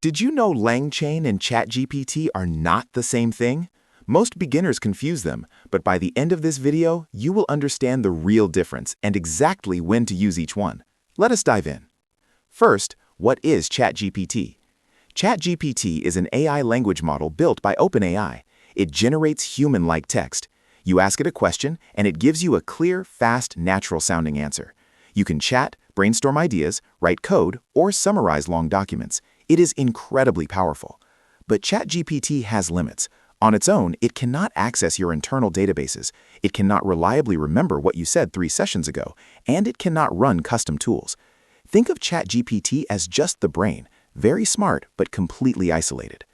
Did you know LangChain and ChatGPT are not the same thing? Most beginners confuse them, but by the end of this video, you will understand the real difference and exactly when to use each one. Let us dive in. First, what is ChatGPT? ChatGPT is an AI language model built by OpenAI. It generates human-like text. You ask it a question, and it gives you a clear, fast, natural-sounding answer. You can chat, brainstorm ideas, write code, or summarize long documents. It is incredibly powerful. But ChatGPT has limits. On its own, it cannot access your internal databases, it cannot reliably remember what you said 3 sessions ago, and it cannot run custom tools. Think of ChatGPT as just the brain, very smart but completely isolated.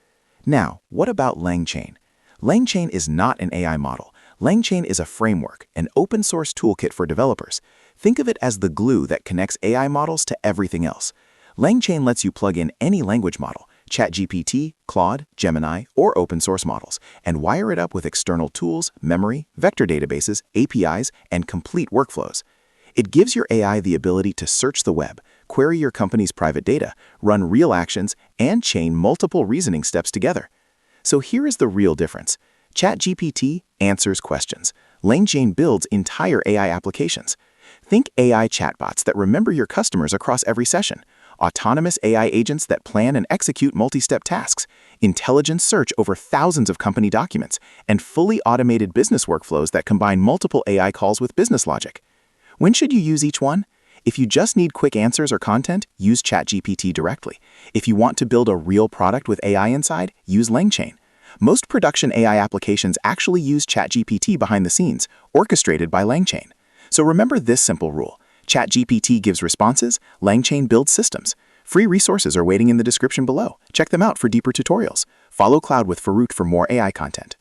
Now, what about LangChain? LangChain is not an AI model. LangChain is a framework, an open-source toolkit for developers. Think of it as the glue that connects AI models to everything else. LangChain lets you plug in any language model, ChatGPT, Claude, Gemini, or open-source models, and wire it up with external tools, memory, vector databases, APIs, and complete workflows. It gives your AI the ability to search the web, query your company's private data, run real actions, and chain multiple reasoning steps together. So here is the real difference. ChatGPT answers questions. LangChain builds entire AI applications. Think AI chatbots that remember your customers across every session, autonomous AI agents that plan and execute multi-step tasks, intelligent search over thousands of company documents, and fully automated business workflows that combine multiple AI calls with business logic. When should you use each one? If you just need quick answers or content, use ChatGPT directly. If you want to build a real product with AI inside, use LangChain. Most production AI applications actually use ChatGPT behind the scenes, orchestrated by LangChain. So remember this simple rule. ChatGPT gives responses, LangChain builds systems. Free resources are waiting in the description below. Check them out for deeper tutorials. Follow Cloud with Farooq for more AI content.